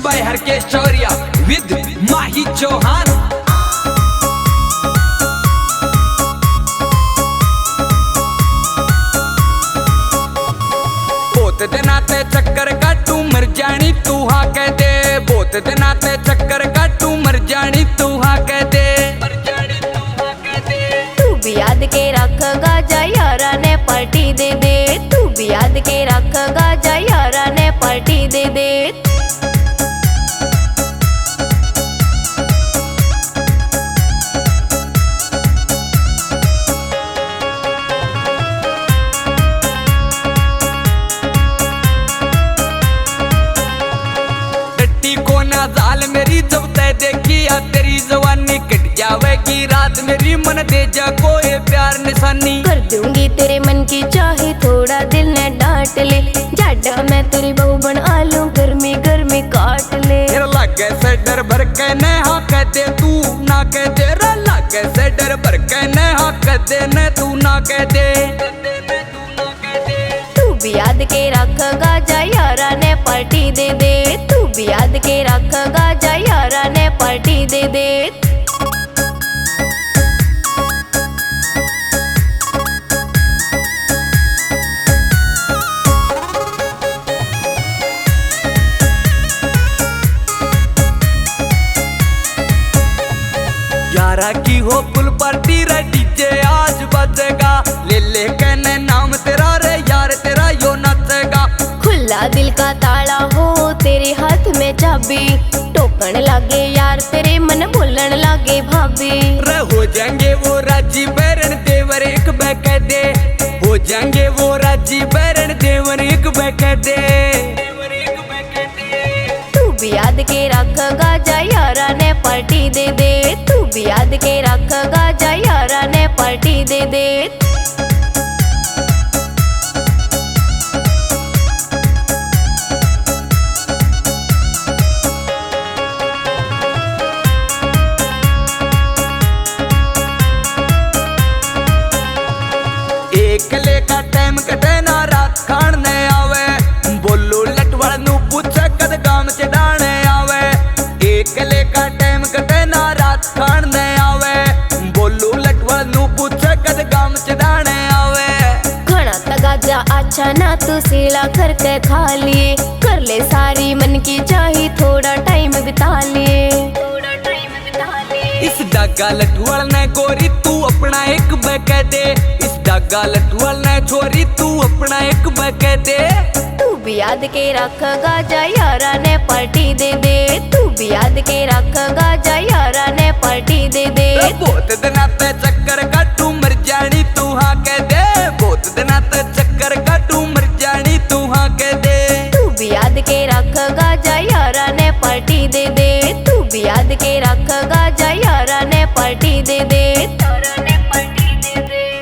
Bye Harkesh चौरिया with माही चौहान। बहुत दिना ते चक्कर काटू मर जानी तू हाँ कह दे। बहुत दिना ते चक्कर काटू मर जानी तू हाँ कह दे। तू भी याद के रखगा जा यारा ने पार्टी दे दे। तू भी याद के रखगा जा यारा ने पार्टी दे दे। जाल मेरी जब तय देखी या तेरी जवानी कट जावेगी रात मेरी मन दे जा कोई प्यार निशानी। कर दूंगी तेरे मन की चाहे थोड़ा दिल ने डांट ले। जाडा मैं तेरी बहू बन आलू गर्मी गर्मी काट ले। लागे से डर भर के न हाँ कह दे तू ना कह दे। लागे से डर भर के न हाँ कह दे न तू ना कह दे। तू भी याद के रखगा जा यारा ने पार्टी दे दे। तू भी याद के रखगा जा यारा ने पार्टी दे दे। यारा की हो फुल पार्टी रे डीजे आज बजेगा। ले कहने नाम तेरा रे यार तेरा यो नचेगा। खुला दिल का ताला हो तेरे हाथ में चाबी। टोकन लागे यार तेरे मन बोलन लागे भाभी। रे हो जाएंगे वो राजी बैरन देवर एक बह दे। हो जाएंगे वो राजी बैरन देवर एक बह दे। तू भी याद के रखगा जा यारा ने पार्टी दे दे। तू भी याद के रखगा जा यारा ने पार्टी दे दे। एकले का टाइम कटे ना रात खान ने आवे। बोलू लटवाल नू पूछे कद गाम चढ़ाने आवे। एकले का टाइम कटे ना रात खान ने आवे। बोलू लटवाल नू पूछे कद गाम चढ़ाने आवे। खाना तगाजा अच्छा ना तू सीला करके खा लिए। कर ले सारी मन की चाही थोड़ा टाइम बिता लिए। इस डागा लटवाल ने गोरी तू अपना एक बह दे। इस डागा लटवाल ने छोरी तू अपना एक बह दे। तू भी याद के रखगा जा यारा ने पार्टी दे दे। तू भी याद के रखगा जा यारा ने पार्टी दे दे। बहुत दिना ते चक्कर काटू मर जानी तू हाँ कह दे। बहुत दिना ते चक्कर काटू मर जानी तू हाँ कह दे। तू भी याद के रखगा जा यारा ने पार्टी दे दे। तू भी याद के रखगा